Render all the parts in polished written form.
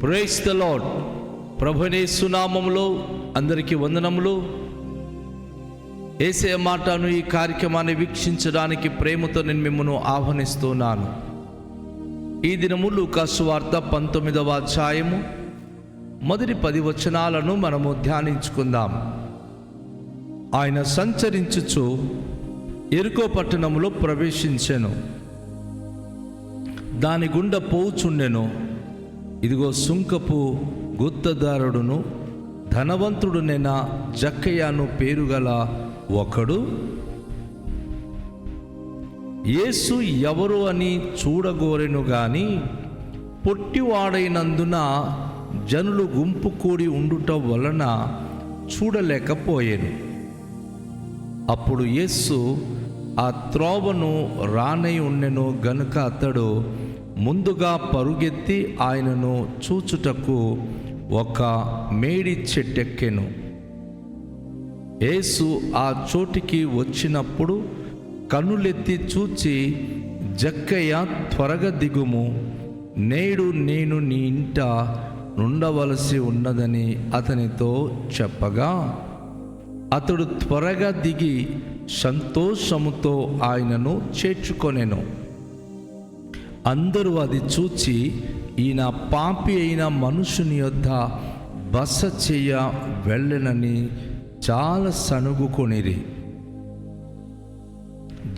Praise the lord. ప్రభువైన యేసు నామములో అందరికీ వందనములు. యేసయ్య మాటను ఈ కార్యక్రమాన్ని వీక్షించడానికి ప్రేమతో నేను మిమ్మల్ని ఆహ్వానిస్తున్నాను. ఈ దినము లూకా సువార్త 19వ అధ్యాయము మొదటి 10 వచనాలను మనము ధ్యానించుకుందాం. ఆయన సంచరించుచు యెరికో పట్టణములో ప్రవేశించెను. దాని గుండా పోవుచుండెను. ఇదిగో సుంకపు గుత్తదారుడును ధనవంతుడునైన జక్కయ్యను పేరుగల ఒకడు యేసు ఎవరు అని చూడగోరెను గాని పొట్టివాడైనందున జనులు గుంపు కూడి ఉండుట వలన చూడలేకపోయాను. అప్పుడు యేసు ఆ త్రోవను రానై ఉండెను గనుక అతడు ముందుగా పరుగెత్తి ఆయనను చూచుటకు ఒక మేడి చెట్టెక్కెను. యేసు ఆ చోటికి వచ్చినప్పుడు కన్నులెత్తి చూచి, జక్కయ్య త్వరగా దిగుము, నేడు నేను నీ ఇంట నుండవలసి ఉన్నదని అతనితో చెప్పగా అతడు త్వరగా దిగి సంతోషముతో ఆయనను చేర్చుకొనెను. అందరూ అది చూచి, ఈయన పాపి అయిన మనుషుని యొద్ద బస చెయ్య వెళ్ళనని చాలా సణుగుకొనిరి.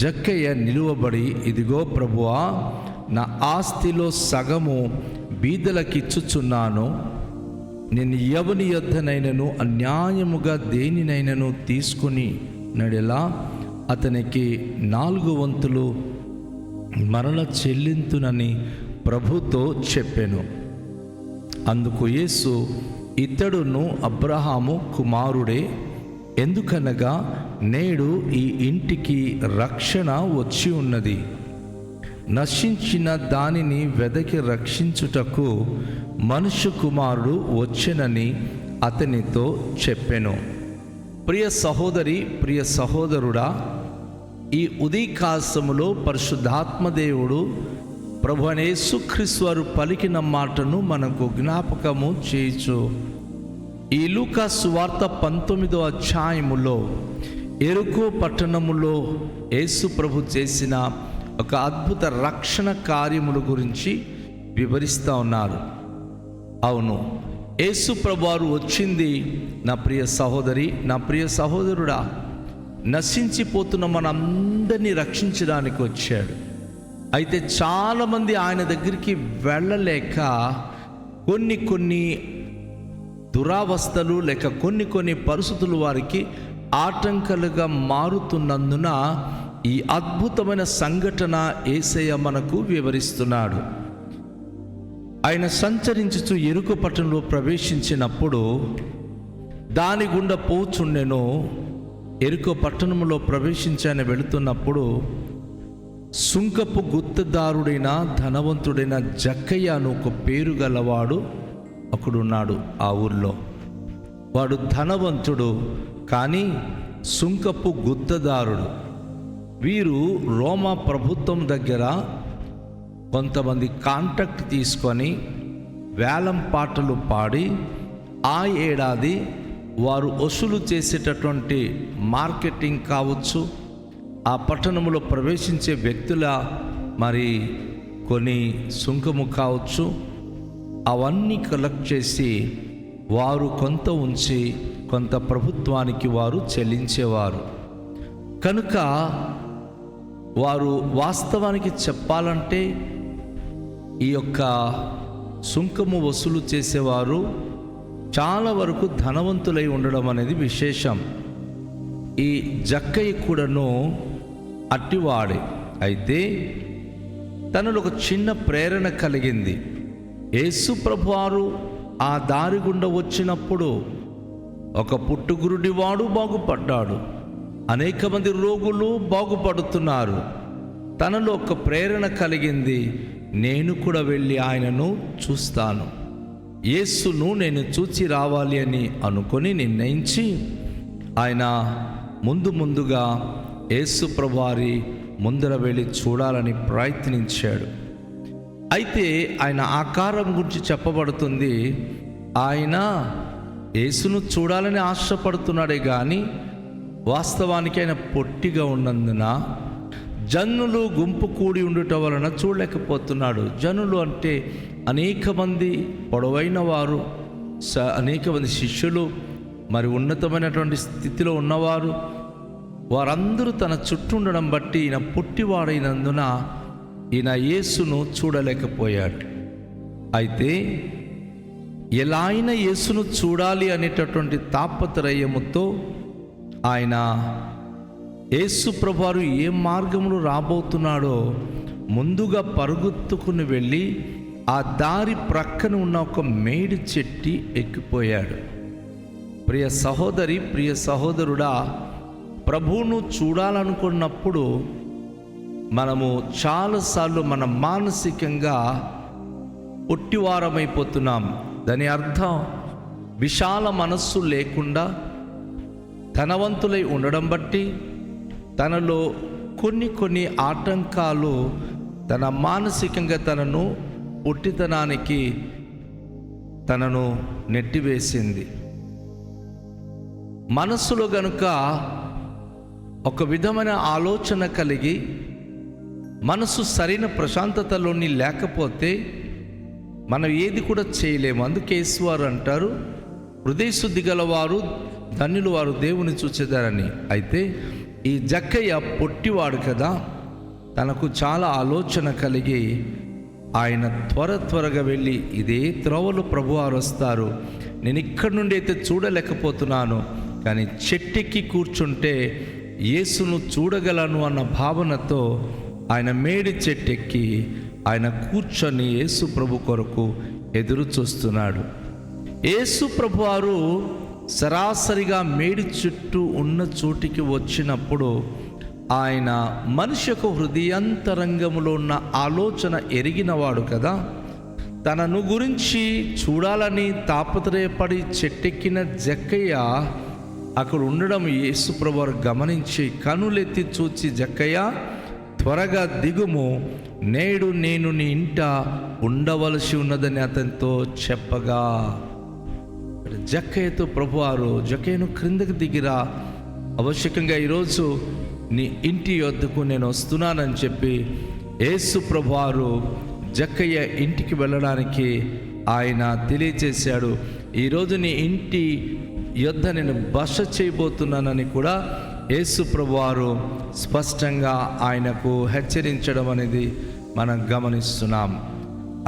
జక్కయ్య నిలువబడి, ఇదిగో ప్రభువా, నా ఆస్తిలో సగము బీదలకిచ్చుచున్నాను. నేను ఎవని యొద్దనైనను అన్యాయముగా దేనినైనను తీసుకుని నడెలా అతనికి 4 వంతులు మరల చెల్లింతునని ప్రభుతో చెప్పెను. అందుకు యేసు, ఇతడును అబ్రహాము కుమారుడే, ఎందుకనగా నేడు ఈ ఇంటికి రక్షణ వచ్చి ఉన్నది. నశించిన దానిని వెదకి రక్షించుటకు మనుష్య కుమారుడు వచ్చెనని అతనితో చెప్పెను. ప్రియ సహోదరి, ప్రియ సహోదరుడా, ఈ ఉదయకాలములో పరిశుద్ధాత్మదేవుడు ప్రభువైన యేసుక్రీస్తు వారు పలికిన మాటను మనకు జ్ఞాపకము చేయుచు ఈ లూకా సువార్త 19వ అధ్యాయములో యెరికో పట్టణములో యేసు ప్రభు చేసిన ఒక అద్భుత రక్షణ కార్యముల గురించి వివరిస్తూ ఉన్నారు. అవును, యేసు ప్రభు వారు వచ్చింది నా ప్రియ సహోదరి, నా ప్రియ సహోదరుడా, నశించిపోతున్న మనందరినీ రక్షించడానికి వచ్చాడు. అయితే చాలామంది ఆయన దగ్గరికి వెళ్ళలేక కొన్ని దురావస్థలు లేక కొన్ని పరిస్థితులు వారికి ఆటంకాలుగా మారుతున్నందున ఈ అద్భుతమైన సంఘటన యేసయ్య మనకు వివరిస్తున్నాడు. ఆయన సంచరించుచు యెరికో పట్టణంలో ప్రవేశించినప్పుడు దాని గుండా పోచుండెను. యెరికో పట్టణంలో ప్రవేశించని వెళుతున్నప్పుడు సుంకపు గుత్తదారుడైన ధనవంతుడైన జక్కయ్య అను ఒక పేరు గలవాడు ఒకడున్నాడు. ఆ ఊర్లో వాడు ధనవంతుడు, కానీ సుంకపు గుత్తదారుడు. వీరు రోమా ప్రభుత్వం దగ్గర కొంతమంది కాంట్రాక్ట్ తీసుకొని వేలం పాటలు పాడి ఆ ఏడాది వారు వసూలు చేసేటటువంటి మార్కెటింగ్ కావచ్చు, ఆ పట్టణంలో ప్రవేశించే వ్యక్తుల కొన్ని సుంకము కావచ్చు, అవన్నీ కలెక్ట్ చేసి వారు కొంత ఉంచి కొంత ప్రభుత్వానికి వారు చెల్లించేవారు. కనుక వారు వాస్తవానికి చెప్పాలంటే ఈ యొక్క సుంకము వసూలు చేసేవారు చాలా వరకు ధనవంతులై ఉండడం అనేది విశేషం. ఈ జక్కయ్య కూడాను అట్టివాడే. అయితే తనలో ఒక చిన్న ప్రేరణ కలిగింది. యేసు ప్రభువారు ఆ దారి గుండా వచ్చినప్పుడు ఒక పుట్టుగురుడివాడు బాగుపడ్డాడు, అనేక మంది రోగులు బాగుపడుతున్నారు. తనలో ఒక ప్రేరణ కలిగింది, నేను కూడా వెళ్ళి ఆయనను చూస్తాను, యేసును నేను చూచి రావాలి అని అనుకొని నిర్ణయించి ఆయన ముందుగా యేసు ప్రభువారి ముందర వెళ్ళి చూడాలని ప్రయత్నించాడు. అయితే ఆయన ఆకారం గురించి చెప్పబడుతుంది. ఆయన యేసును చూడాలని ఆశపడుతున్నాడే కానీ వాస్తవానికి ఆయన పొట్టిగా ఉన్నందున జనులు గుంపు కూడి ఉండటం వలన చూడలేకపోతున్నాడు. జనులు అంటే అనేక మంది పొడవైన వారు, అనేక మంది శిష్యులు, మరి ఉన్నతమైనటువంటి స్థితిలో ఉన్నవారు, వారందరూ తన చుట్టూ ఉండడం బట్టి ఈయన పొట్టివాడైనందున ఈయన యేసును చూడలేకపోయాడు. అయితే ఎలా అయినా యేసును చూడాలి అనేటటువంటి తాపత్రయముతో ఆయన యేసు ప్రభువారు ఏ మార్గంలో రాబోతున్నాడో ముందుగా పరుగుత్తుకుని వెళ్ళి ఆ దారి ప్రక్కన ఉన్న ఒక మేడి చెట్టు ఎక్కిపోయాడు. ప్రియ సహోదరి, ప్రియ సహోదరుడా, ప్రభువును చూడాలనుకున్నప్పుడు మనము చాలాసార్లు మన మానసికంగా పొట్టివారమైపోతున్నాం. దాని అర్థం విశాల మనస్సు లేకుండా ధనవంతులై ఉండడం బట్టి తనలో కొన్ని ఆటంకాలు తన మానసికంగా తనను పొట్టితనానికి తనను నెట్టివేసింది. మనస్సులో గనుక ఒక విధమైన ఆలోచన కలిగి మనసు సరైన ప్రశాంతతలోని లేకపోతే మనం ఏది కూడా చేయలేము. అందుకే యేసువారు అంటారు, హృదయ శుద్ధి గలవారు ధన్యులు, వారు దేవుని చూచేదారని. అయితే ఈ జక్కయ్య పొట్టివాడు కదా, తనకు చాలా ఆలోచన కలిగి ఆయన త్వరగా వెళ్ళి ఇదే త్రోవలో ప్రభువారు వస్తారు, నేను ఇక్కడి నుండి అయితే చూడలేకపోతున్నాను, కానీ చెట్టెక్కి కూర్చుంటే యేసును చూడగలను అన్న భావనతో ఆయన మేడి చెట్టెక్కి ఆయన కూర్చొని యేసు ప్రభు కొరకు ఎదురు చూస్తున్నాడు. యేసు ప్రభువారు సరాసరిగా మేడి చుట్టూ ఉన్న చోటికి వచ్చినప్పుడు ఆయన మనిషి యొక్క హృదయాంతరంగంలో ఉన్న ఆలోచన ఎరిగినవాడు కదా. తనను గురించి చూడాలని తాపత్రయపడి చెట్టెక్కిన జక్కయ్య అక్కడ ఉండడం యేసు ప్రభువారు గమనించి కనులెత్తి చూచి, జక్కయ్య త్వరగా దిగుము, నేడు నేను నీ ఇంట ఉండవలసి ఉన్నదని అతనితో చెప్పగా, జక్కయ్యతో ప్రభువారు, జక్కయ్యను క్రిందకి దిగిరా, ఆవశ్యకంగా ఈరోజు నీ ఇంటి వద్దకు నేను వస్తున్నానని చెప్పి యేసు ప్రభువారు జక్కయ్య ఇంటికి వెళ్ళడానికి ఆయన తెలియచేశాడు. ఈరోజు నీ ఇంటి యొద్ద నేను బస చేయబోతున్నానని కూడా యేసు ప్రభువారు స్పష్టంగా ఆయనకు హెచ్చరించడం అనేది మనం గమనిస్తున్నాం.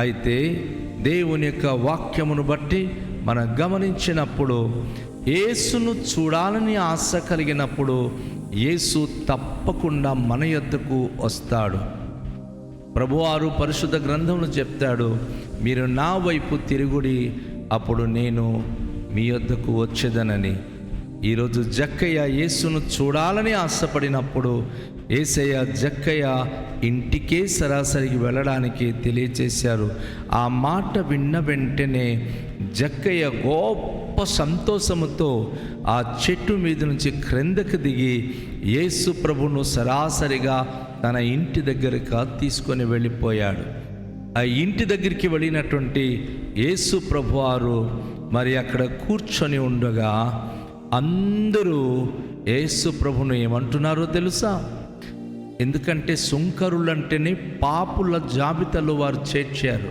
అయితే దేవుని యొక్క వాక్యమును బట్టి మనం గమనించినప్పుడు యేసును చూడాలని ఆశ కలిగినప్పుడు యేసు తప్పకుండా మన యొద్దకు వస్తాడు. ప్రభువారు పరిశుద్ధ గ్రంథంలో చెప్తాడు, మీరు నా వైపు తిరుగుడి, అప్పుడు నేను మీ యొద్దకు వచ్చేదనని. ఈరోజు జక్కయ్య యేసును చూడాలని ఆశపడినప్పుడు యేసయ్య జక్కయ్య ఇంటికే సరాసరికి వెళ్ళడానికి తెలియచేశారు. ఆ మాట విన్న వెంటనే జక్కయ్య గొప్ప సంతోషముతో ఆ చెట్టు మీద నుంచి క్రిందకు దిగి యేసు ప్రభును సరాసరిగా తన ఇంటి దగ్గరకు తీసుకొని వెళ్ళిపోయాడు. ఆ ఇంటి దగ్గరికి వెళ్ళినటువంటి యేసు ప్రభువారు మరి అక్కడ కూర్చొని ఉండగా అందరూ యేసు ప్రభును ఏమంటున్నారో తెలుసా? ఎందుకంటే సుంకరులంటేనే పాపుల జాబితాలో వారు చేర్చారు.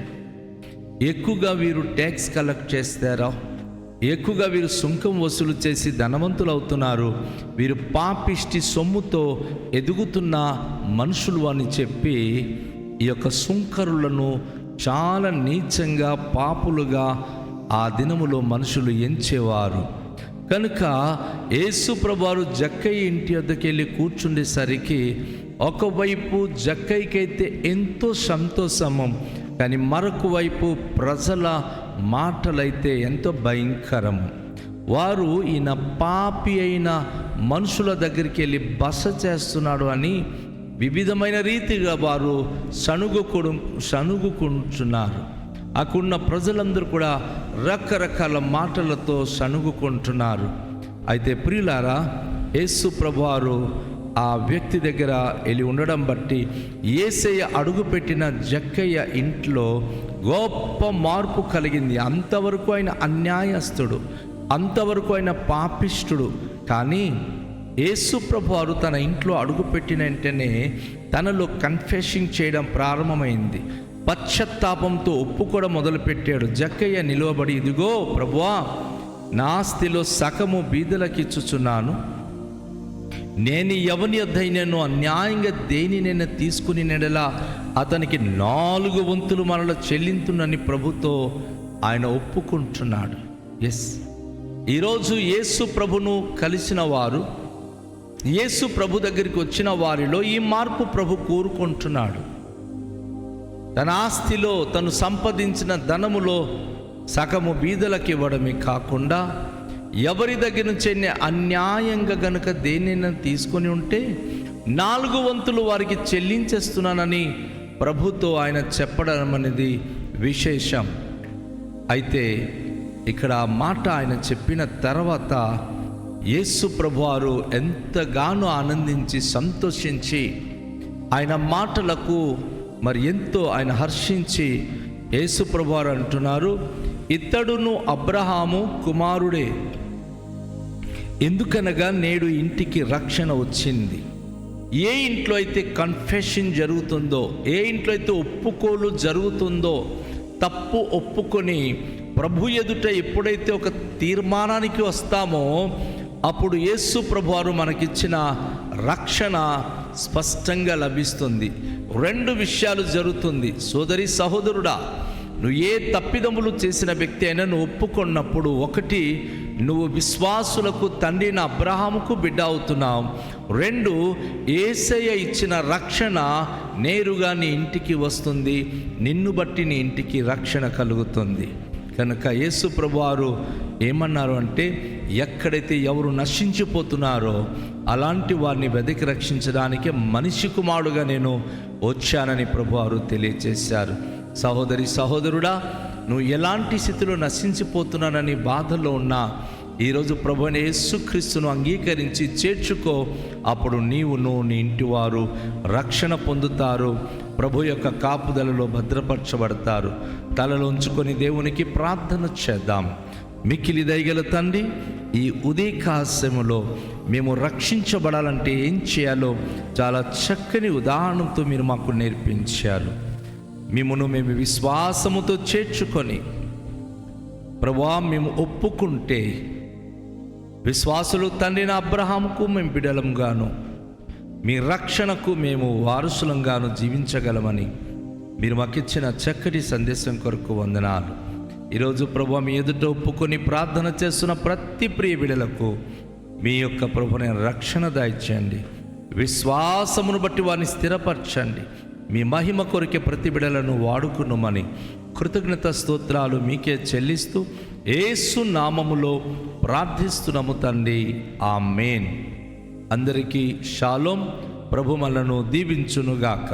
ఎక్కువగా వీరు ట్యాక్స్ కలెక్ట్ చేస్తారా, ఎక్కువగా వీరు సుంకం వసూలు చేసి ధనవంతులు అవుతున్నారు, వీరు పాపిష్టి సొమ్ముతో ఎదుగుతున్న మనుషులు అని చెప్పి ఈ యొక్క సుంకరులను చాలా నీచంగా పాపులుగా ఆ దినములో మనుషులు ఎంచేవారు. కనుక యేసు ప్రభువారు జక్కయ్య ఇంటి వద్దకు వెళ్ళి కూర్చుండేసరికి ఒకవైపు జక్కయ్యకైతే ఎంతో సంతోషము, కానీ మరొక వైపు ప్రజల మాటలైతే ఎంతో భయంకరము. వారు ఈయన పాపి అయిన మనుషుల దగ్గరికి వెళ్ళి బస చేస్తున్నాడు అని వివిధమైన రీతిగా వారు సణుగుకుంటున్నారు. అక్కడున్న ప్రజలందరూ కూడా రకరకాల మాటలతో సణుగుకుంటున్నారు. అయితే ప్రియులారా, యేసు ప్రభువారు ఆ వ్యక్తి దగ్గర వెళ్ళి ఉండడం బట్టి యేసయ్య అడుగుపెట్టిన జక్కయ్య ఇంట్లో గొప్ప మార్పు కలిగింది. అంతవరకు ఆయన అన్యాయస్తుడు, అంతవరకు ఆయన పాపిష్టుడు. కానీ యేసు ప్రభువారు తన ఇంట్లో అడుగుపెట్టిన వెంటనే తనలో కన్ఫెషింగ్ చేయడం ప్రారంభమైంది. పశ్చాత్తాపంతో ఒప్పుకోవడం మొదలుపెట్టాడు. జక్కయ్య నిలువబడి, ఇదిగో ప్రభువా, నా ఆస్తిలో సగము బీదలకు ఇచ్చుచున్నాను. నేను ఎవని యొద్దైనను అన్యాయంగా దేనినైనా తీసుకుని నెడలా అతనికి 4 వంతులు మరల చెల్లింతునని ప్రభుతో ఆయన ఒప్పుకుంటున్నాడు. ఎస్, ఈరోజు యేసు ప్రభును కలిసిన వారు, యేసు ప్రభు దగ్గరికి వచ్చిన వారిలో ఈ మార్పు ప్రభు కోరుకుంటున్నాడు. తన ఆస్తిలో తను సంపాదించిన ధనములో సగము బీదలకు ఇవ్వడమే కాకుండా ఎవరి దగ్గర నుంచి అన్యాయంగా గనుక దేనినైనా తీసుకొని ఉంటే 4 వంతులు వారికి చెల్లించేస్తున్నానని ప్రభుతో ఆయన చెప్పడం అనేది విశేషం. అయితే ఇక్కడ ఆ మాట ఆయన చెప్పిన తర్వాత యేసు ప్రభువారు ఎంతగానో ఆనందించి సంతోషించి ఆయన మాటలకు మరి ఎంతో ఆయన హర్షించి యేసు ప్రభువారు అంటున్నారు, ఇతడును అబ్రహాము కుమారుడే, ఎందుకనగా నేడు ఇంటికి రక్షణ వచ్చింది. ఏ ఇంట్లో అయితే కన్ఫెషన్ జరుగుతుందో, ఏ ఇంట్లో అయితే ఒప్పుకోలు జరుగుతుందో, తప్పు ఒప్పుకొని ప్రభు ఎదుట ఎప్పుడైతే ఒక తీర్మానానికి వస్తామో అప్పుడు యేసు ప్రభువారు మనకిచ్చిన రక్షణ స్పష్టంగా లభిస్తుంది. 2 విషయాలు జరుగుతుంది. సోదరి సహోదరుడా, నువ్వు ఏ తప్పిదములు చేసిన వ్యక్తి అయినా నువ్వు ఒప్పుకున్నప్పుడు, 1, నువ్వు విశ్వాసులకు తండ్రిన అబ్రహాముకు బిడ్డ అవుతున్నావు. 2, యేసయ్య ఇచ్చిన రక్షణ నేరుగా నీ ఇంటికి వస్తుంది. నిన్ను బట్టి నీ ఇంటికి రక్షణ కలుగుతుంది. కనుక యేసు ప్రభువారు ఏమన్నారు అంటే, ఎక్కడైతే ఎవరు నశించిపోతున్నారో అలాంటి వారిని వెతికి రక్షించడానికి మనిషి కుమారుడుగా నేను వచ్చానని ప్రభువారు తెలియజేశారు. సహోదరి సహోదరుడా, నువ్వు ఎలాంటి స్థితిలో నశించిపోతున్నానని బాధలో ఉన్నా ఈరోజు ప్రభువైన యేసుక్రీస్తును అంగీకరించి చేర్చుకో. అప్పుడు నీవును నీ ఇంటి వారు రక్షణ పొందుతారు, ప్రభు యొక్క కాపుదలలో భద్రపరచబడతారు. తలలో ఉంచుకొని దేవునికి ప్రార్థన చేద్దాం. మిక్కిలి దయగల తండ్రి, ఈ ఉదయకాశములో మేము రక్షించబడాలంటే ఏం చేయాలో చాలా చక్కని ఉదాహరణతో మీరు మాకు నేర్పించారు. మిమ్మును మేము విశ్వాసముతో చేర్చుకొని ప్రభువా మేము ఒప్పుకుంటే విశ్వాసులు తండ్రిన అబ్రహాముకు మేము బిడలంగాను, మీ రక్షణకు మేము వారసులంగాను జీవించగలమని మీరు మాకిచ్చిన చక్కటి సందేశం కొరకు వందనాలు. ఈరోజు ప్రభువా మీ ఎదుట ఒప్పుకొని ప్రార్థన చేస్తున్న ప్రతి ప్రియ బిడలకు మీ యొక్క ప్రభుని రక్షణ దయచేయండి. విశ్వాసమును బట్టి వారిని స్థిరపరచండి. మీ మహిమ కొరికే ప్రతి బిడలను వాడుకున్నామని కృతజ్ఞత స్తోత్రాలు మీకే చెల్లిస్తూ యేసు నామములో ప్రార్థిస్తున్నాము తండ్రి, ఆమేన్. అందరికీ షాలోం. ప్రభు మనలను దీవించునుగాక.